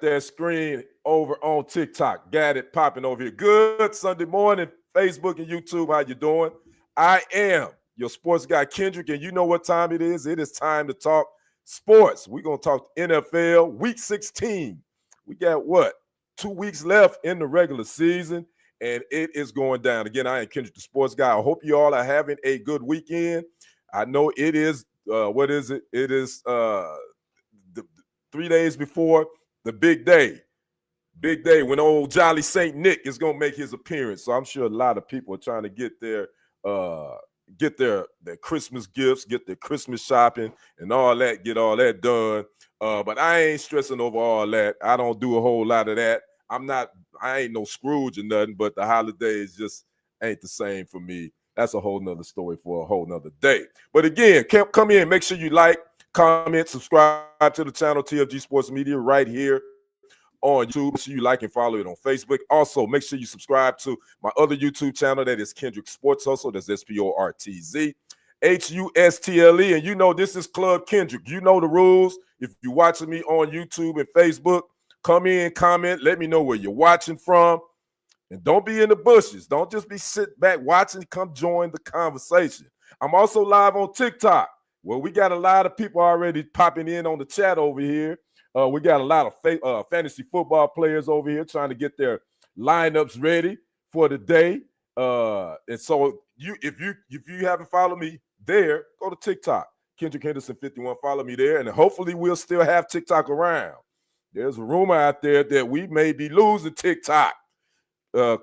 that screen over on TikTok. Got it popping over here. Good Sunday morning, Facebook and YouTube. How you doing? I am your sports guy, Kendrick, and you know what time it is. It is time to talk sports. We're going to talk NFL Week 16. We got what? 2 weeks left in the regular season, and it is going down. Again, I am Kendrick, the sports guy. I hope you all are having a good weekend. I know it is, what is it? It is the 3 days before the big day. Big day when old Jolly St. Nick is going to make his appearance. So I'm sure a lot of people are trying to get their Christmas gifts, get their Christmas shopping and all that, get all that done. But I ain't stressing over all that. I don't do a whole lot of that. I ain't no Scrooge or nothing, but the holidays just ain't the same for me. That's a whole nother story for a whole nother day. But again, come in, make sure you like, comment, subscribe to the channel TFG Sports Media right here on YouTube. Make sure you like and follow it on Facebook. Also, make sure you subscribe to my other YouTube channel. That is Kendrick Sports Hustle. That's SPORTZ HUSTLE. And you know this is Club Kendrick. You know the rules. If you're watching me on YouTube and Facebook, come in, comment, let me know where you're watching from. And don't be in the bushes. Don't just be sitting back watching. Come join the conversation. I'm also live on TikTok. Well, we got a lot of people already popping in on the chat over here. We got a lot of fantasy football players over here trying to get their lineups ready for the day. And so if you haven't followed me there, go to TikTok, Kendrick Henderson 51. Follow me there, and hopefully we'll still have TikTok around. There's a rumor out there that we may be losing TikTok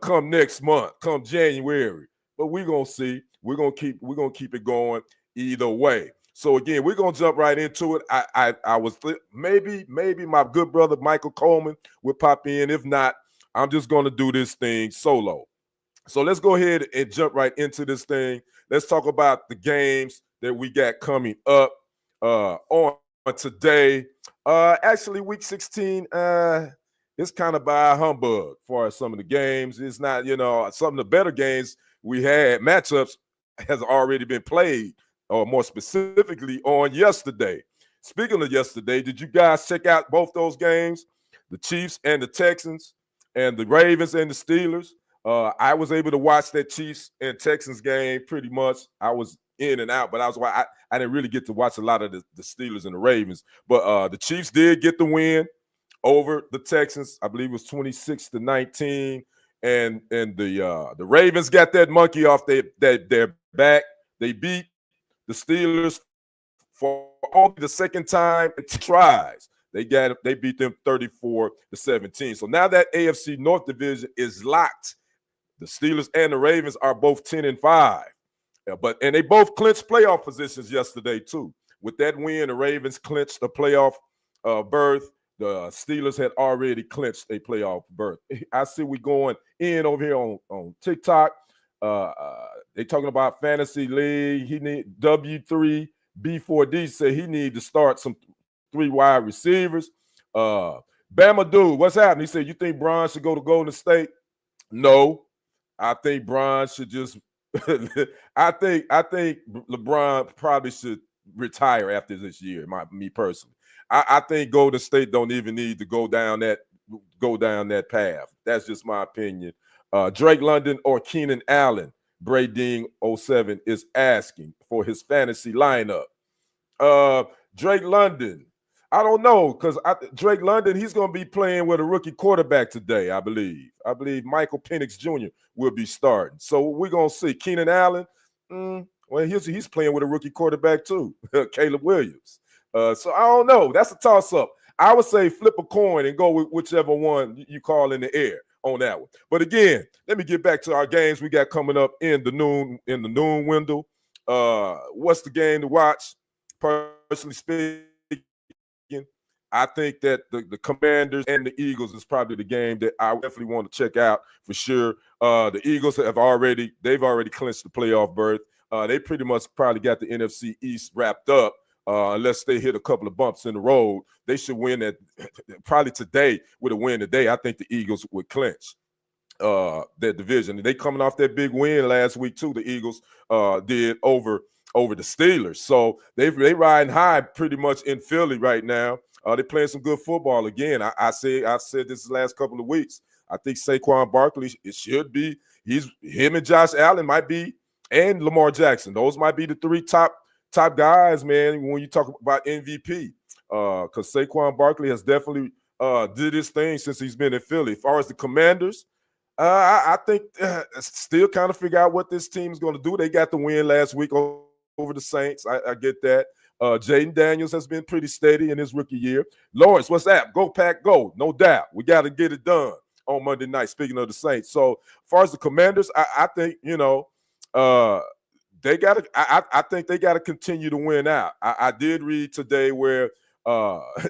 come next month, come January. But we're gonna see. We're gonna keep it going either way. So again, we're gonna jump right into it. I was maybe my good brother Michael Coleman will pop in. If not, I'm just gonna do this thing solo. So let's go ahead and jump right into this thing. Let's talk about the games that we got coming up on today. Actually, week 16, it's kind of by humbug for some of the games. It's not, some of the better games we had, matchups has already been played, or more specifically on yesterday. Speaking of yesterday, did you guys check out both those games? The Chiefs and the Texans, and the Ravens and the Steelers. I was able to watch that Chiefs and Texans game pretty much. I was in and out, but I didn't really get to watch a lot of the Steelers and the Ravens. But the Chiefs did get the win over the Texans. I believe it was 26-19. And the Ravens got that monkey off their back. They beat the Steelers for only the second time in tries. They beat them 34-17. So now that AFC North division is locked. The Steelers and the Ravens are both 10-5. And they both clinched playoff positions yesterday, too. With that win, the Ravens clinched the playoff berth. The Steelers had already clinched a playoff berth. I see we going in over here on TikTok. They talking about fantasy league. He need W3 B4D said he need to start some 3 wide receivers. Bama dude, what's happening? He said, you think Bron should go to Golden State? No, I think Bron should just. I think LeBron probably should retire after this year. Me personally, I think Golden State don't even need to go down that path. That's just my opinion. Drake London or Keenan Allen, Brading 07 is asking for his fantasy lineup. Drake London, I don't know, because Drake London, he's going to be playing with a rookie quarterback today, I believe. I believe Michael Penix Jr. will be starting. So we're going to see. Keenan Allen, well, he's playing with a rookie quarterback too, Caleb Williams. So I don't know. That's a toss-up. I would say flip a coin and go with whichever one you call in the air on that one. But again, let me get back to our games we got coming up in the noon window. What's the game to watch? Personally speaking, I think that the Commanders and the Eagles is probably the game that I definitely want to check out for sure. The Eagles they've already clinched the playoff berth. They pretty much probably got the NFC East wrapped up. Unless they hit a couple of bumps in the road, they should win that probably today. With a win today, I think the Eagles would clinch their division. And they coming off that big win last week too. The Eagles did over over the Steelers. So they riding high pretty much in Philly right now. They're playing some good football again. I said this the last couple of weeks. I think Saquon Barkley, it should be. Him and Josh Allen might be, and Lamar Jackson. Those might be the three top guys, man, when you talk about MVP. Because Saquon Barkley has definitely did his thing since he's been in Philly. As far as the Commanders, I think still kind of figure out what this team is going to do. They got the win last week over the Saints. I get that. Jaden Daniels has been pretty steady in his rookie year. Lawrence, what's that? Go Pack, go. No doubt. We got to get it done on Monday night, speaking of the Saints. So as far as the Commanders, I think, they got to I think they got to continue to win out. I did read today where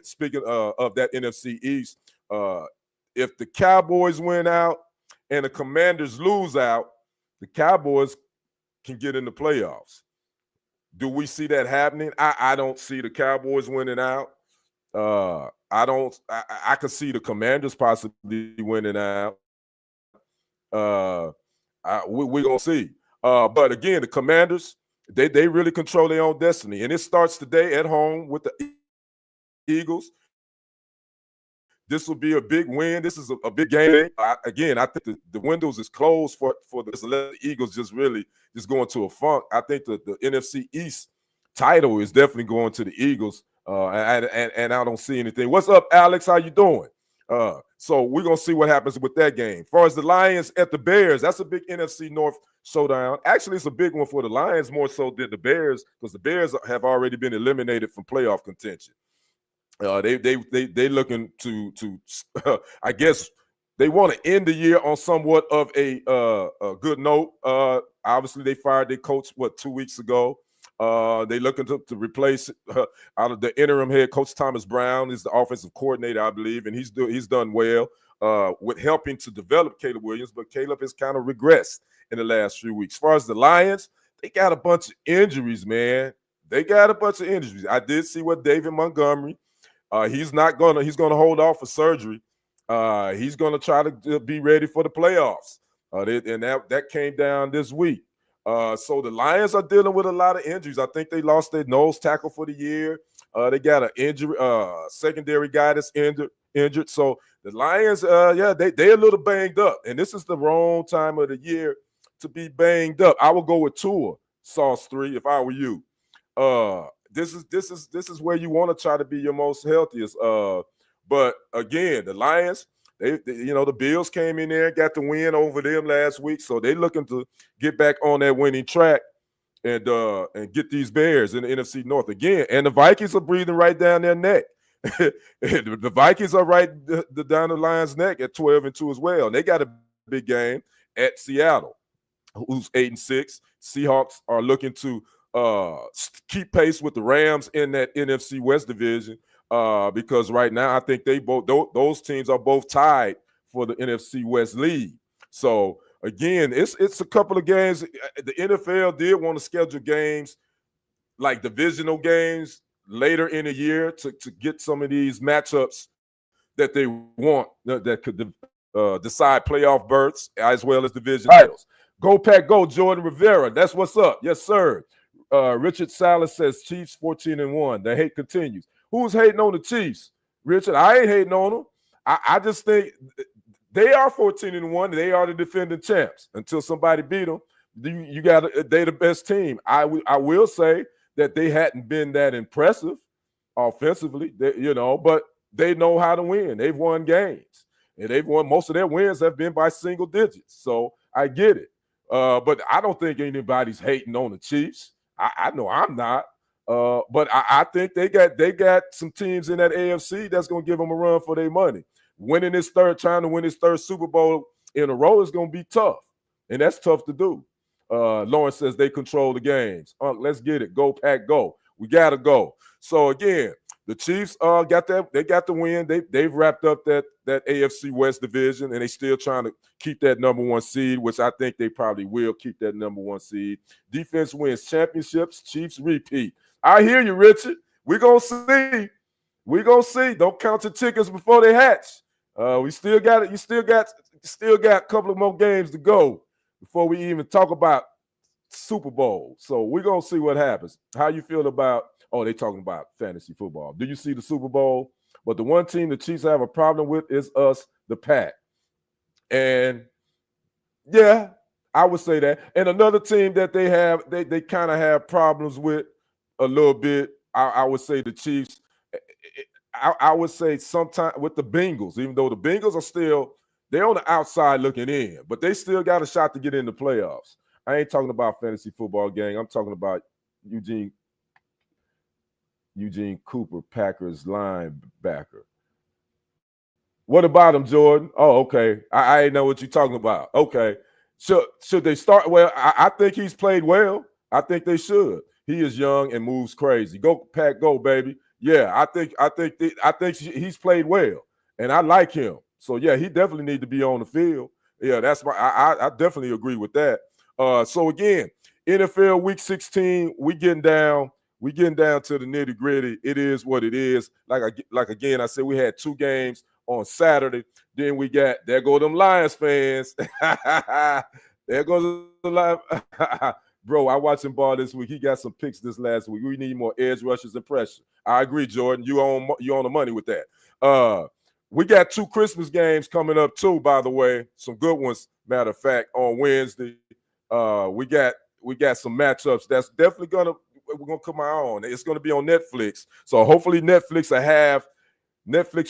speaking of that NFC East, if the Cowboys win out and the Commanders lose out, the Cowboys can get in the playoffs. Do we see that happening? I don't see the Cowboys winning out. I could see the Commanders possibly winning out. We're gonna see. But again, the Commanders, they really control their own destiny, and it starts today at home with the Eagles. This will be a big win. This is a big game. I think the windows is closed for the Eagles just going to a funk. I think the NFC East title is definitely going to the Eagles, and I don't see anything. What's up, Alex? How you doing? So we're going to see what happens with that game. As far as the Lions at the Bears, that's a big NFC North showdown. Actually, it's a big one for the Lions more so than the Bears because the Bears have already been eliminated from playoff contention. They looking to I guess they want to end the year on somewhat of a good note. Obviously, they fired their coach 2 weeks ago. They looking to replace out of the interim head coach Thomas Brown is the offensive coordinator, I believe, and he's done well with helping to develop Caleb Williams. But Caleb has kind of regressed in the last few weeks. As far as the Lions, they got a bunch of injuries, man. They got a bunch of injuries. I did see what David Montgomery. He's gonna hold off for surgery. He's gonna try to be ready for the playoffs. And that came down this week. So the Lions are dealing with a lot of injuries. I think they lost their nose tackle for the year. They got an injury, secondary guy that's injured. So the Lions, they're a little banged up. And this is the wrong time of the year to be banged up. I would go with Tua, Sauce 3, if I were you. This is where you want to try to be your most healthiest. But again, the Lions, the Bills came in there and got the win over them last week, so they're looking to get back on that winning track and get these Bears in the NFC North again. And the Vikings are breathing right down their neck. The Vikings are right down the Lions' neck at 12-2 as well. And they got a big game at Seattle, who's 8-6. Seahawks are looking to keep pace with the Rams in that NFC West division because right now I think those teams are both tied for the NFC West lead. So again, it's a couple of games. The NFL did want to schedule games like divisional games later in the year to get some of these matchups that they want that could decide playoff berths as well as division titles. Go Pack, go, Jordan Rivera. That's what's up. Yes, sir. Richard Salas says Chiefs 14-1. The hate continues. Who's hating on the Chiefs? Richard, I ain't hating on them. I just think they are 14-1. They are the defending champs. Until somebody beat them, they're the best team. I will say that they hadn't been that impressive offensively, but they know how to win. They've won games, and they've won. Most of their wins have been by single digits. So I get it. But I don't think anybody's hating on the Chiefs. I know I'm not. But I think they got some teams in that AFC that's going to give them a run for their money. Trying to win his third Super Bowl in a row is going to be tough, and that's tough to do. Lawrence says they control the games. Let's get it. Go Pack, go. We got to go. So again, the Chiefs got that. They got the win. They've wrapped up that AFC West division, and they still trying to keep that number one seed, which I think they probably will keep that number one seed. Defense wins championships. Chiefs repeat. I hear you, Richard. We're gonna see. We're gonna see. Don't count your chickens before they hatch. We still got it. You still got a couple of more games to go before we even talk about Super Bowl. So we're gonna see what happens. How you feel about? Oh, they talking about fantasy football. Do you see the Super Bowl? But the one team the Chiefs have a problem with is us, the Pack. And yeah, I would say that. And another team that they kind of have problems with a little bit. I would say the Chiefs. I would say sometime with the Bengals, even though the Bengals are still they're on the outside looking in, but they still got a shot to get in the playoffs. I ain't talking about fantasy football, gang. I'm talking about Eugene Cooper, Packers linebacker. What about him, Jordan? Oh, okay. I ain't know what you're talking about. Okay. Should they start? Well, I think he's played well. I think they should. He is young and moves crazy. Go Pack, go baby. Yeah, I think he's played well, and I like him. So yeah, he definitely need to be on the field. Yeah, that's my. I definitely agree with that. So again, NFL Week 16, we getting down. We getting down to the nitty gritty. It is what it is. Like again, I said we had 2 games on Saturday. Then we got there go them Lions fans. There goes the Lions. Bro, I watched him ball this week. He got some picks this last week. We need more edge rushes and pressure. I agree, Jordan. You own the money with that. We got 2 Christmas games coming up too, by the way. Some good ones, matter of fact, on Wednesday. We got some matchups that's definitely we're gonna come on. It's gonna be on Netflix. So hopefully Netflix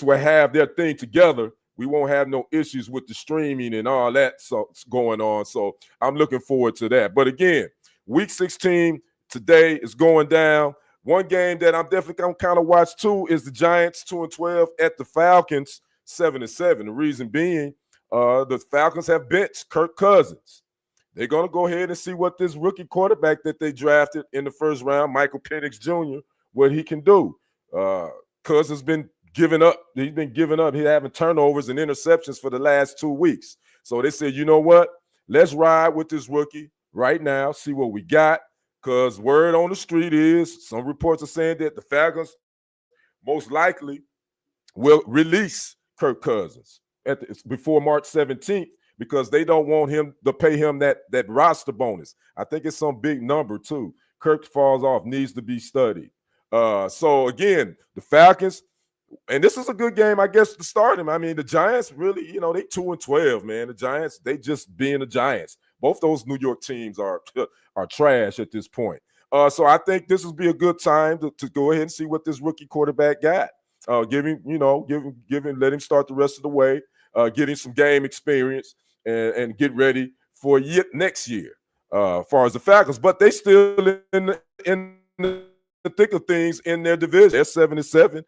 will have their thing together. We won't have no issues with the streaming and all that going on. So I'm looking forward to that. But again, Week 16 today is going down. One game that I'm definitely gonna kind of watch too is the Giants 2-12 at the Falcons 7-7. The reason being, the Falcons have benched Kirk Cousins. They're gonna go ahead and see what this rookie quarterback that they drafted in the first round, Michael Penix Jr., what he can do. Cousins been giving up. He's been giving up. He's having turnovers and interceptions for the last 2 weeks. So they said, you know what? Let's ride with this rookie right now, see what we got. Because word on the street is some reports are saying that the Falcons most likely will release Kirk Cousins before March 17th because they don't want him to pay him that roster bonus. I think it's some big number too. Kirk falls off, needs to be studied. So again, the Falcons, and this is a good game, I guess, to start him. I mean, the Giants really, they 2-12, man. The Giants, they just being the Giants. Both those New York teams are trash at this point. So I think this would be a good time to go ahead and see what this rookie quarterback got. Let him start the rest of the way, get him some game experience, and get ready for next year. As far as the Falcons, but they still in the thick of things in their division. They're 7-7.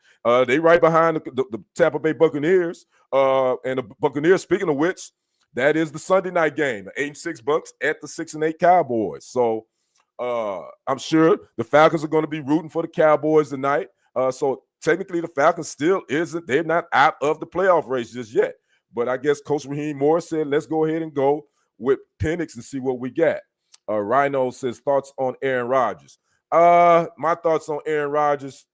They right behind the Tampa Bay Buccaneers. And the Buccaneers, speaking of which, that is the Sunday night game, 8-6 Bucks at the 6-8 Cowboys. So I'm sure the Falcons are going to be rooting for the Cowboys tonight. So technically the Falcons still they're not out of the playoff race just yet. But I guess Coach Raheem Morris said, let's go ahead and go with Penix and see what we got. Rhino says, thoughts on Aaron Rodgers. My thoughts on Aaron Rodgers.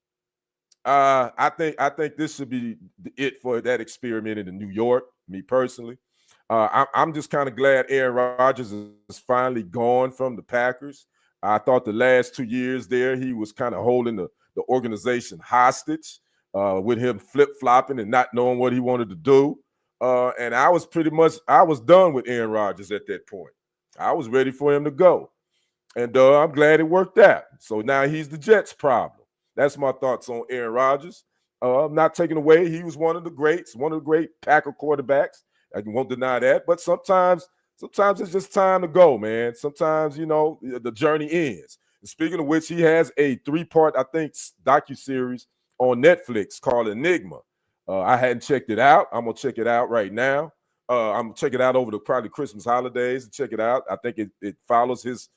I think this should be it for that experiment in New York. Me personally, I'm just kind of glad Aaron Rodgers is finally gone from the Packers. I thought the last 2 years there he was kind of holding the organization hostage with him flip-flopping and not knowing what he wanted to do. And I was done with Aaron Rodgers at that point. I was ready for him to go. And I'm glad it worked out. So now he's the Jets' problem. That's my thoughts on Aaron Rodgers. I'm not taking away. He was one of the greats, one of the great Packer quarterbacks. I won't deny that. But sometimes it's just time to go, man. Sometimes, the journey ends. And speaking of which, he has a 3-part, I think, docuseries on Netflix called Enigma. I hadn't checked it out. I'm going to check it out right now. I'm going to check it out over the probably Christmas holidays and check it out. I think it follows his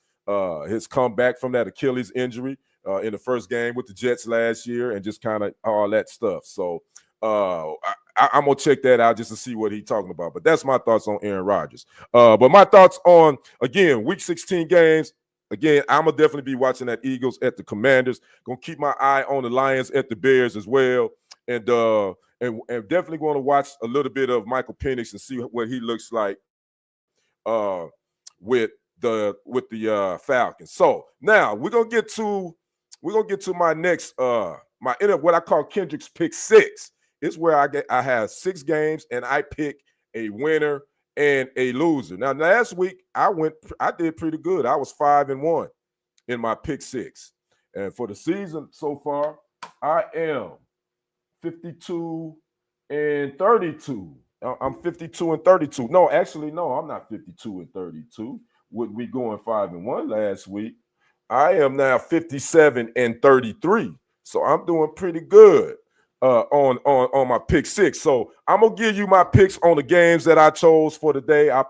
comeback from that Achilles injury in the first game with the Jets last year and just kind of all that stuff. So I'm going to check that out just to see what he's talking about. But that's my thoughts on Aaron Rodgers. But my thoughts on, again, Week 16 games. Again, I'm going to definitely be watching that Eagles at the Commanders. Going to keep my eye on the Lions at the Bears as well. And definitely going to watch a little bit of Michael Penix and see what he looks like with the Falcons. So now we're gonna get to my next what I call Kendrick's pick six. It's where I have 6 games and I pick a winner and a loser. Now last week I did pretty good. I was 5-1 in my pick six. And for the season so far, I am 52 and 32. I'm 52 and 32. No, actually, no, I'm not 52 and 32. With we going 5-1 last week, I am now 57 and 33. So I'm doing pretty good on my pick six. So I'm gonna give you my picks on the games that I chose for the day. I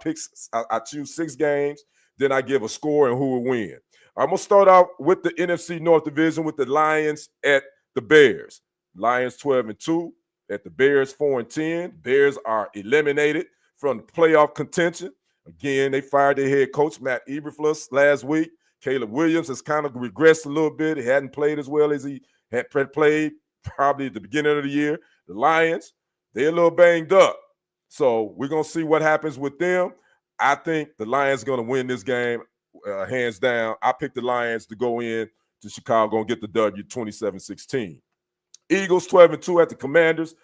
choose 6 games, then I give a score and who will win. I'm gonna start out with the NFC North Division with the Lions at the Bears. Lions 12-2 at the Bears 4-10. Bears are eliminated from the playoff contention. Again, they fired their head coach, Matt Eberflus, last week. Caleb Williams has kind of regressed a little bit. He hadn't played as well as he had played probably at the beginning of the year. The Lions, they're a little banged up. So we're going to see what happens with them. I think the Lions are going to win this game hands down. I picked the Lions to go in to Chicago and get the W 27-16. Eagles 12-2 at the Commanders.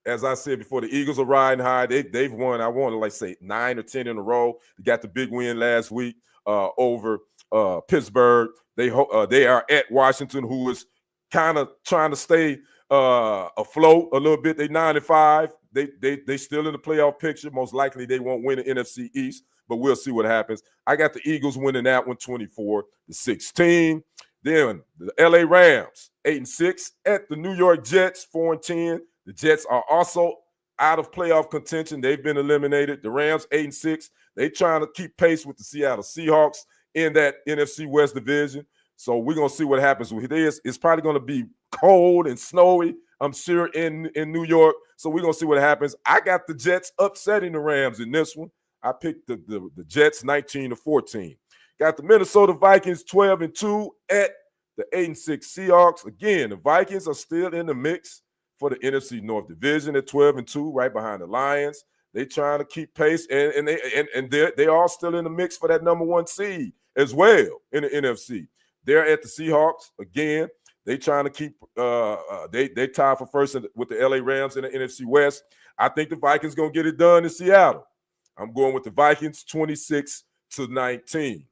As I said before, the Eagles are riding high. They've won, I want to like say 9 or 10 in a row. They got the big win last week over Pittsburgh. They are at Washington, who is kind of trying to stay afloat a little bit. They 9-5. They still in the playoff picture. Most likely they won't win the NFC East, but we'll see what happens. I got the Eagles winning that one 24-16. Then the LA Rams 8-6 at the New York Jets 4-10. The Jets are also out of playoff contention. They've been eliminated. The Rams 8-6. They trying to keep pace with the Seattle Seahawks in that NFC West division. So we're gonna see what happens with this. It's probably gonna be cold and snowy, I'm sure, in New York. So we're gonna see what happens. I got the Jets upsetting the Rams in this one. I picked the Jets 19-14. Got the Minnesota Vikings 12-2 at the 8-6 Seahawks. Again, the Vikings are still in the mix for the NFC North Division at 12-2, right behind the Lions. They trying to keep pace, and they are still in the mix for that number 1 seed as well in the NFC. They're at the Seahawks again. They trying to keep they tied for first with the LA Rams in the NFC West. I think the Vikings gonna get it done in Seattle. I'm going with the Vikings 26-19.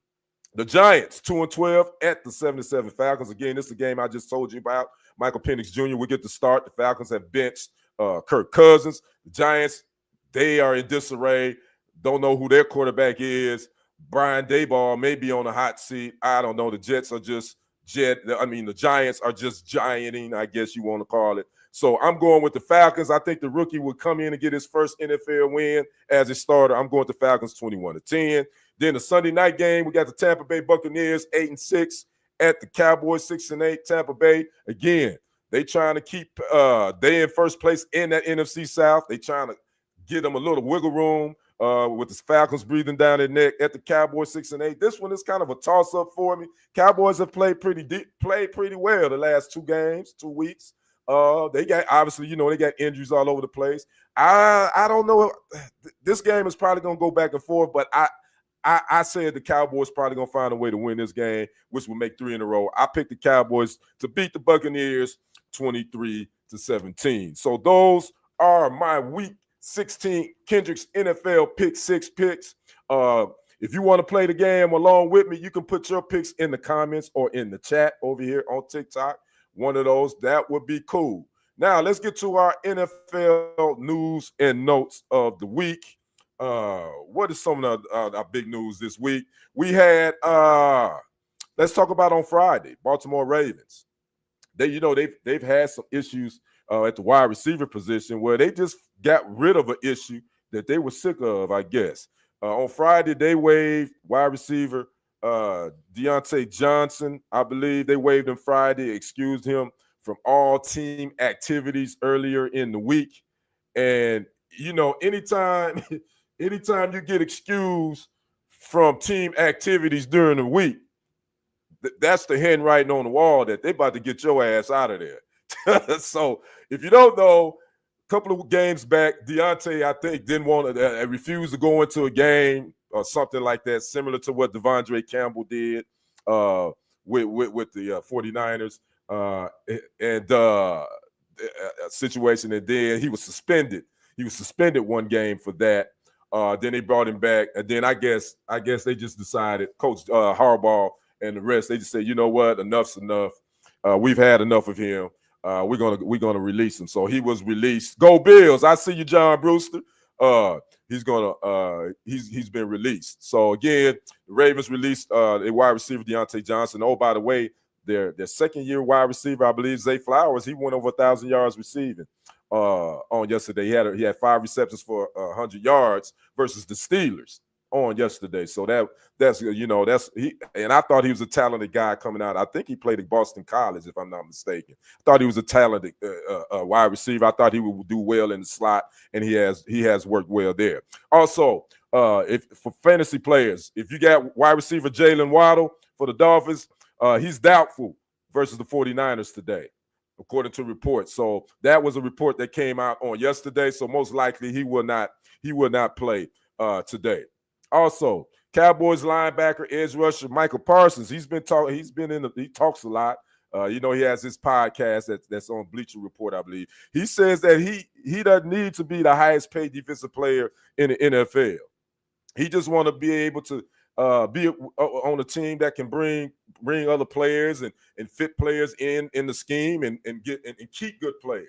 The Giants 2-12 at the 77 Falcons. Again, this is a game I just told you about. Michael Penix Jr. will get the start. The Falcons have benched Kirk Cousins. The Giants, they are in disarray. Don't know who their quarterback is. Brian Daboll may be on a hot seat. I don't know. The the Giants are just gianting, I guess you want to call it. So I'm going with the Falcons. I think the rookie will come in and get his first NFL win as a starter. I'm going with the Falcons 21-10. Then the Sunday night game, we got the Tampa Bay Buccaneers 8-6 at the Cowboys 6-8. Tampa Bay, again, they trying to keep they in first place in that NFC South. They trying to give them a little wiggle room with the Falcons breathing down their neck at the Cowboys 6-8. This one is kind of a toss-up for me. Cowboys have played pretty well the last 2 weeks. They got, obviously, they got injuries all over the place. I don't know. This game is probably going to go back and forth, but I said the Cowboys probably going to find a way to win this game, which will make 3 in a row. I picked the Cowboys to beat the Buccaneers 23-17. So those are my week 16 Kendrick's NFL pick 6 picks. If you want to play the game along with me, you can put your picks in the comments or in the chat over here on TikTok. One of those, that would be cool. Now, let's get to our NFL news and notes of the week. What is some of our big news this week? We had, let's talk about on Friday, Baltimore Ravens. They've had some issues at the wide receiver position where they just got rid of an issue that they were sick of, I guess. On Friday, they waived wide receiver Deontay Johnson. I believe they waived him Friday, excused him from all team activities earlier in the week. And, anytime you get excused from team activities during the week, that's the handwriting on the wall that they about to get your ass out of there. So if you don't know, a couple of games back, Deontay, I think, didn't want to refuse to go into a game something like that, similar to what Devondre Campbell did with the 49ers and a situation. And then he was suspended. He was suspended one game for that. Then they brought him back, and then I guess they just decided, Coach Harbaugh and the rest, they just said, you know what, enough's enough. We've had enough of him. We're gonna release him. So he was released. Go Bills! I see you, John Brewster. He's been released. So again, the Ravens released a wide receiver, Deontay Johnson. Oh, by the way, their second-year wide receiver, I believe, Zay Flowers, he went over 1,000 yards receiving on yesterday. He had 5 receptions for 100 yards versus the Steelers on yesterday. So that's he. And I thought he was a talented guy coming out. I think he played at Boston College, if I'm not mistaken. I thought he was a talented wide receiver. I thought he would do well in the slot, and he has worked well there. Also, if for fantasy players, if you got wide receiver Jalen Waddle for the Dolphins, he's doubtful versus the 49ers today, according to reports. So that was a report that came out on yesterday. So most likely he will not play today. Also, Cowboys linebacker, edge rusher Michael Parsons. He talks a lot. He has his podcast that's on Bleacher Report, I believe. He says that he doesn't need to be the highest paid defensive player in the NFL. He just want to be able to be on a team that can bring other players and fit players in the scheme and keep good players.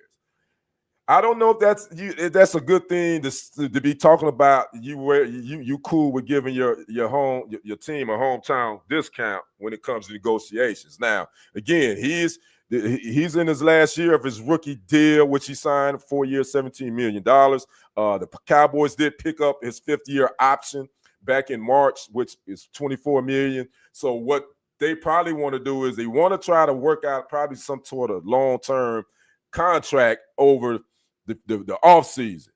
I don't know if that's a good thing to be talking about. You cool with giving your team a hometown discount when it comes to negotiations. Now, again, he's in his last year of his rookie deal, which he signed 4 years, $17 million. The Cowboys did pick up his 5th-year option back in March, which is $24 million. So what they probably want to do is they want to try to work out probably some sort of long-term contract over the offseason.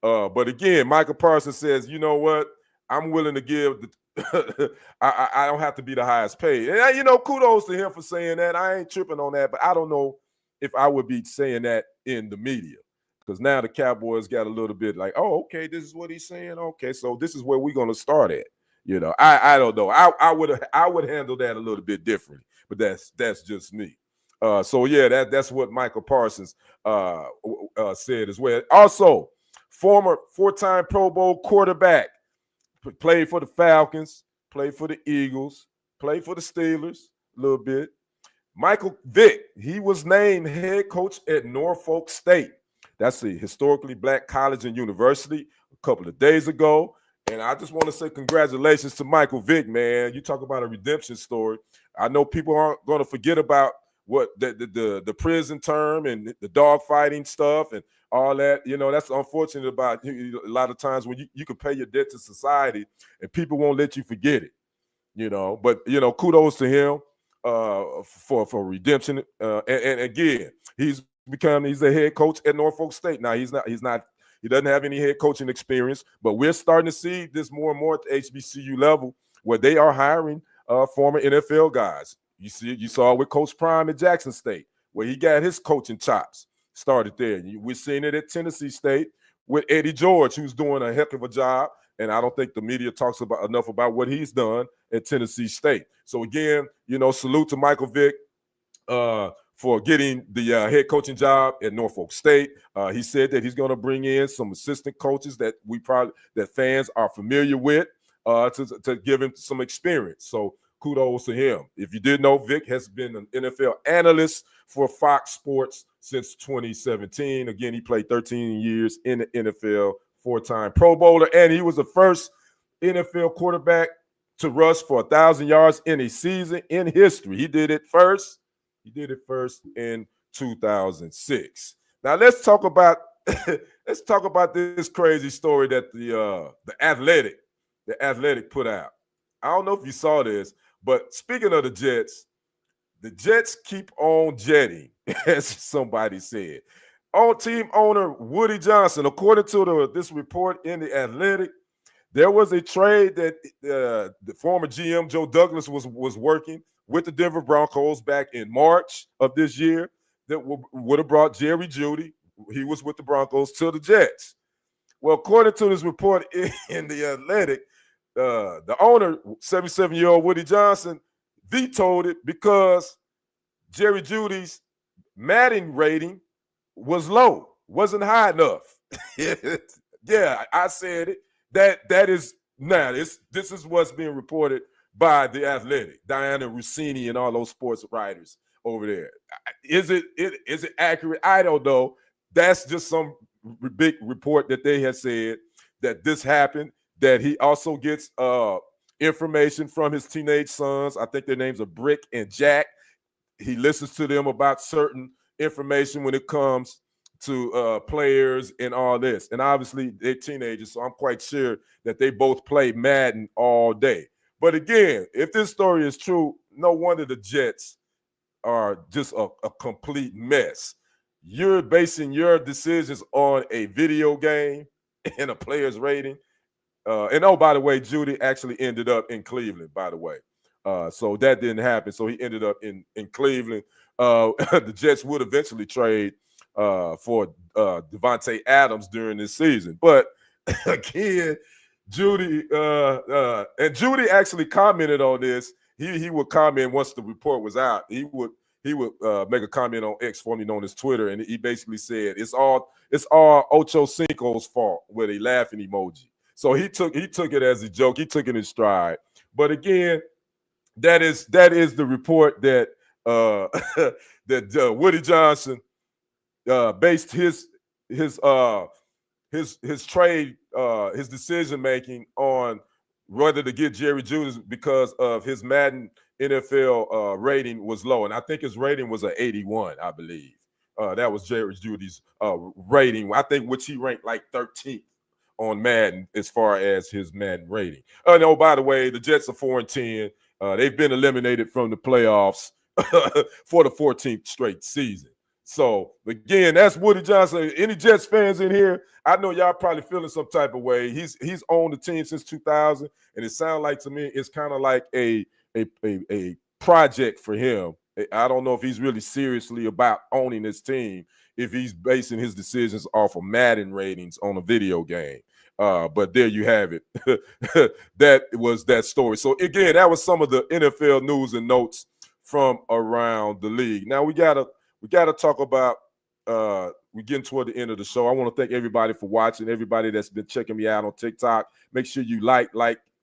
But again, Michael Parsons says, you know what? I'm willing to give I don't have to be the highest paid. And, kudos to him for saying that. I ain't tripping on that, but I don't know if I would be saying that in the media. Because now the Cowboys got a little bit like, oh, okay, this is what he's saying. Okay, so this is where we're going to start at. I don't know. I would handle that a little bit differently, but that's just me. So yeah, that's what Michael Parsons said as well. Also, former 4-time Pro Bowl quarterback, played for the Falcons, played for the Eagles, played for the Steelers a little bit. Michael Vick, he was named head coach at Norfolk State. That's a historically black college and university a couple of days ago. And I just want to say congratulations to Michael Vick, man. You talk about a redemption story. I know people aren't going to forget about what the prison term and the dogfighting stuff and all that. That's unfortunate about a lot of times when you can pay your debt to society and people won't let you forget it. But kudos to him for redemption. And again, he's a head coach at Norfolk State. Now he doesn't have any head coaching experience, but we're starting to see this more and more at the HBCU level where they are hiring former NFL guys. You saw it with Coach Prime at Jackson State, where he got his coaching chops started there. We're seeing it at Tennessee State with Eddie George, who's doing a heck of a job. And I don't think the media talks enough about what he's done at Tennessee State. So again, salute to Michael Vick for getting the head coaching job at Norfolk State. He said that he's going to bring in some assistant coaches that fans are familiar with to give him some experience. So kudos to him. If you didn't know, Vic has been an NFL analyst for Fox Sports since 2017. Again, he played 13 years in the NFL, 4-time Pro Bowler, and he was the first NFL quarterback to rush for 1,000 yards in a season in history. He did it first in 2006. Now let's talk about this crazy story that the Athletic put out. I don't know if you saw this, but speaking of the Jets keep on jetting, as somebody said. Team owner Woody Johnson, according to this report in the Athletic, there was a trade that the former GM Joe Douglas was working with the Denver Broncos back in March of this year that would have brought Jerry Jeudy, he was with the Broncos, to the Jets. Well, according to this report in the Athletic, the owner, 77-year-old Woody Johnson, vetoed it because Jerry Jeudy's Madden rating was low, wasn't high enough. Yeah, I said it. That is now this is what's being reported by The Athletic, Diana Rossini, and all those sports writers over there. Is it accurate? I don't know. That's just some big report that they had said that this happened. That he also gets information from his teenage sons. I think their names are Brick and Jack. He listens to them about certain information when it comes to players and all this. And obviously they're teenagers, so I'm quite sure that they both play Madden all day. But again, if this story is true, no wonder the Jets are just a complete mess. You're basing your decisions on a video game and a player's rating. And oh, by the way, Jeudy actually ended up in Cleveland, by the way. So that didn't happen. So he ended up in Cleveland. The Jets would eventually trade for Devontae Adams during this season. But again, Jeudy and Jeudy actually commented on this. He would comment once the report was out. He would make a comment on X, formerly known as Twitter, and he basically said it's all Ocho Cinco's fault with a laughing emoji. So he took it as a joke. He took it in stride. But again, that is the report that that Woody Johnson based his trade, his decision making on whether to get Jerry Jeudy because of his Madden NFL rating was low, and I think his rating was an 81, I believe. That was Jerry Jeudy's rating. I think which he ranked like 13th on Madden as far as his Madden rating. No, by the way, the Jets are 4-10. They've been eliminated from the playoffs for the 14th straight season. So again, that's Woody Johnson. Any Jets fans in here? I know y'all probably feeling some type of way. He's owned the team since 2000, and it sounds like to me it's kind of like a project for him. I don't know if he's really seriously about owning this team, if he's basing his decisions off of Madden ratings on a video game. But there you have it. That was that story. So again, that was some of the NFL news and notes from around the league. Now we gotta talk about we're getting toward the end of the show. I want to thank everybody for watching, everybody that's been checking me out on TikTok. Make sure you like,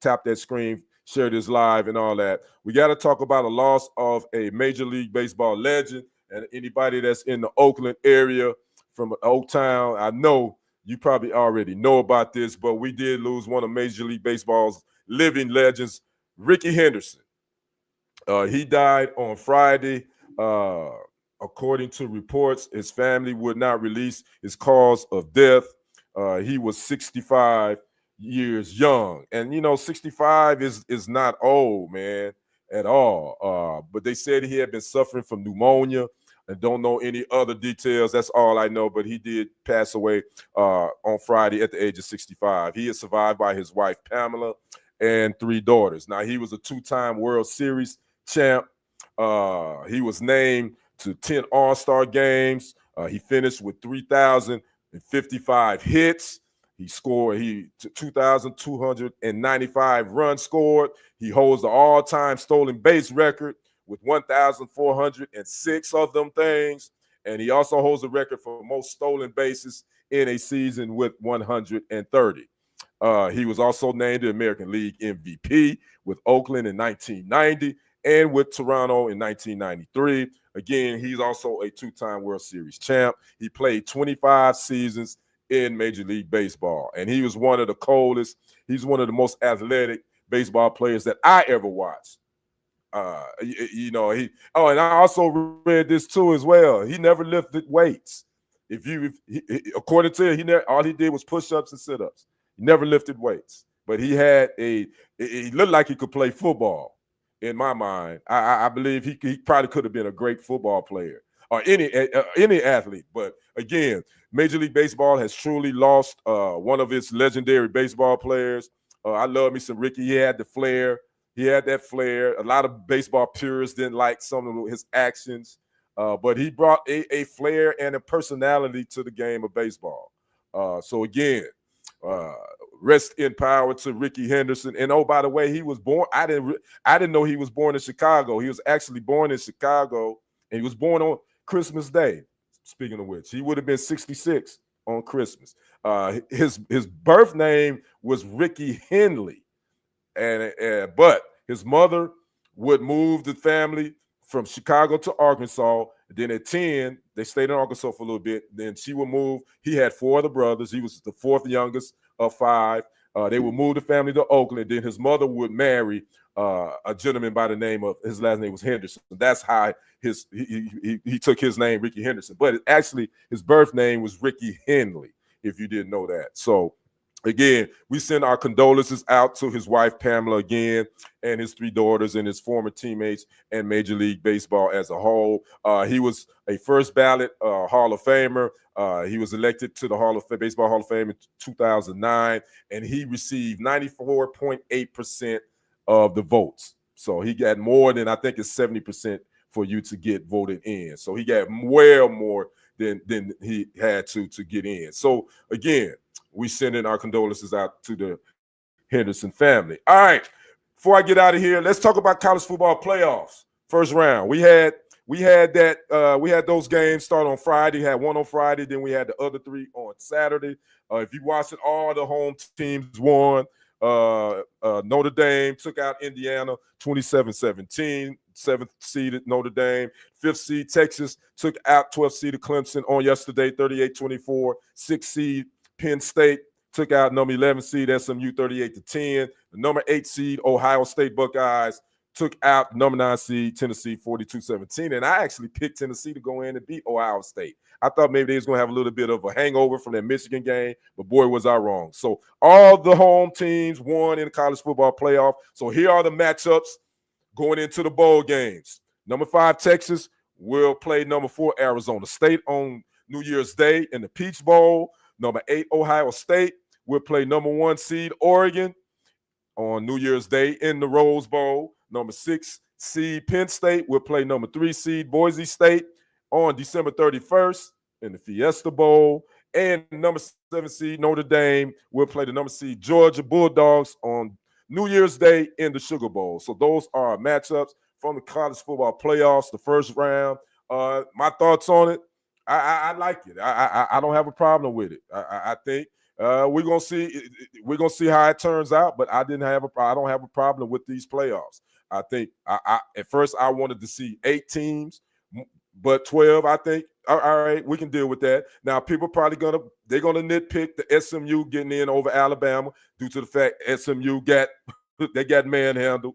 tap that screen, share this live and all that. We got to talk about a loss of a Major League Baseball legend, and anybody that's in the Oakland area from Oaktown, I know you probably already know about this, but we did lose one of Major League Baseball's living legends, Rickey Henderson. He died on Friday. According to reports, his family would not release his cause of death. He was 65 years young. And, 65 is not old, man, at all. But they said he had been suffering from pneumonia and don't know any other details. That's all I know. But he did pass away on Friday at the age of 65. He is survived by his wife, Pamela, and 3 daughters. Now, he was a 2-time World Series champ. He was named to 10 All-Star games. He finished with 3,055 hits. He scored 2,295 runs scored. He holds the all-time stolen base record with 1,406 of them things. And he also holds the record for most stolen bases in a season with 130. He was also named the American League MVP with Oakland in 1990 and with Toronto in 1993. Again, he's also a 2-time World Series champ. He played 25 seasons in Major League Baseball, and he was one of the coldest. He's one of the most athletic baseball players that I ever watched. And I also read this too as well. He never lifted weights. According to him, all he did was push-ups and sit-ups. He never lifted weights, but he looked like he could play football. In my mind, I believe he probably could have been a great football player or any athlete. But again, Major League Baseball has truly lost one of its legendary baseball players. I love me some Rickey. He had the flair. He had that flair. A lot of baseball purists didn't like some of his actions, but he brought a flair and a personality to the game of baseball. So again, Rest in power to Rickey Henderson. And oh, by the way, he was born. I didn't know he was born in Chicago. He was actually born in Chicago, and he was born on Christmas Day. Speaking of which, he would have been 66 on Christmas. His birth name was Rickey Henley, but his mother would move the family from Chicago to Arkansas. Then at 10, they stayed in Arkansas for a little bit. Then she would move. He had 4 other brothers. He was the 4th youngest of 5. They would move the family to Oakland. Then his mother would marry a gentleman by the name of, his last name was Henderson. That's how he took his name, Rickey Henderson. But actually, his birth name was Rickey Henley, if you didn't know that. So again, we send our condolences out to his wife, Pamela, again, and his 3 daughters and his former teammates and Major League Baseball as a whole. He was a first ballot Hall of Famer. He was elected to the Baseball Hall of Fame in 2009, and he received 94.8% of the votes. So he got more than, I think it's 70% for you to get voted in. So he got well more than he had to get in. So again, we send in our condolences out to the Henderson family. All right, before I get out of here, let's talk about college football playoffs. First round, we had those games start on Friday. We had one on Friday, then we had the other 3 on Saturday. If you watched it, all the home teams won. Notre Dame took out Indiana 27-17. 7th seeded Notre Dame. 5th seed Texas took out 12th seeded Clemson on yesterday, 38-24. 6th seed Penn State took out number 11 seed SMU 38-10. The number 8 seed Ohio State Buckeyes took out number 9 seed Tennessee 42-17. And I actually picked Tennessee to go in and beat Ohio State. I thought maybe they was going to have a little bit of a hangover from that Michigan game, but boy, was I wrong. So all the home teams won in the college football playoff. So here are the matchups going into the bowl games. Number 5 Texas will play number 4 Arizona State on New Year's Day in the Peach Bowl. Number 8 Ohio State will play number 1 seed Oregon on New Year's Day in the Rose Bowl. Number 6 seed Penn State will play number 3 seed Boise State on December 31st in the Fiesta Bowl. And number 7 seed Notre Dame will play the number seed Georgia Bulldogs on New Year's Day in the Sugar Bowl. So those are matchups from the college football playoffs, the first round. My thoughts on it, I like it. I don't have a problem with it. I think we're gonna see how it turns out. But I don't have a problem with these playoffs. I think at first I wanted to see 8 teams, but 12. I think all right, we can deal with that. Now people probably gonna nitpick the SMU getting in over Alabama due to the fact SMU got manhandled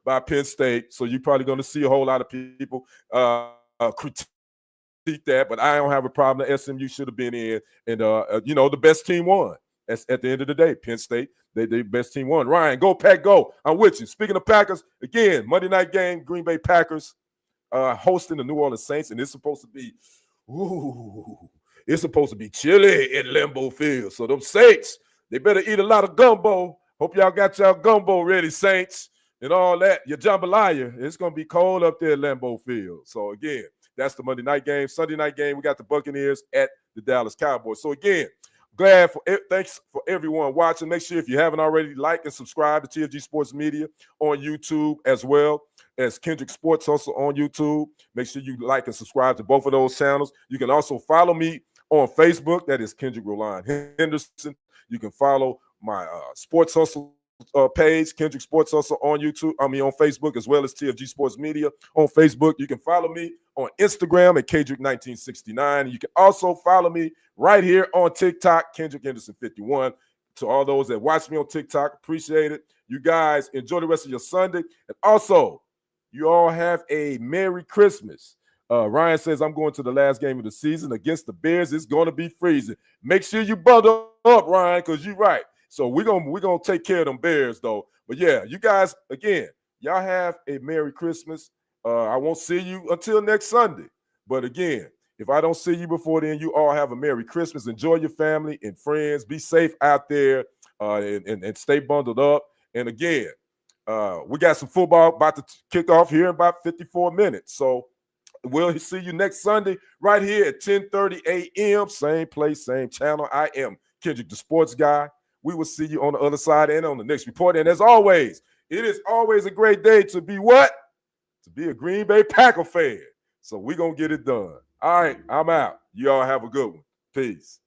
by Penn State. So you're probably gonna see a whole lot of people critique that, but I don't have a problem. The SMU should have been in, and the best team won. At the end of the day, Penn State, the best team won. Ryan, go Pack, go! I'm with you. Speaking of Packers, again, Monday night game, Green Bay Packers hosting the New Orleans Saints, and it's supposed to be chilly in Lambeau Field. So them Saints, they better eat a lot of gumbo. Hope y'all got y'all gumbo ready, Saints, and all that. Your jambalaya, it's gonna be cold up there at Lambeau Field. So again, that's the Monday night game. Sunday night game, we got the Buccaneers at the Dallas Cowboys. So again, thanks for everyone watching. Make sure if you haven't already, like and subscribe to TFG Sports Media on YouTube as well as Kendrick Sports Hustle on YouTube. Make sure you like and subscribe to both of those channels. You can also follow me on Facebook. That is Kendrick Roland Henderson. You can follow my Sports Hustle page, Kendrick Sports Hustle on Facebook, as well as TFG Sports Media on Facebook. You can follow me on Instagram at Kendrick1969. You can also follow me right here on TikTok, Kendrick Henderson51. To all those that watch me on TikTok, appreciate it. You guys enjoy the rest of your Sunday. And also, you all have a Merry Christmas. Ryan says, I'm going to the last game of the season against the Bears. It's going to be freezing. Make sure you bundle up, Ryan, because you're right. So we're gonna take care of them Bears, though. But yeah, you guys, again, y'all have a Merry Christmas. I won't see you until next Sunday. But again, if I don't see you before then, you all have a Merry Christmas. Enjoy your family and friends. Be safe out there and stay bundled up. And again, we got some football about to kick off here in about 54 minutes. So we'll see you next Sunday right here at 10:30 a.m. Same place, same channel. I am Kendrick, the sports guy. We will see you on the other side and on the next report. And as always, it is always a great day to be what? To be a Green Bay Packer fan. So we're going to get it done. All right, I'm out. You all have a good one. Peace.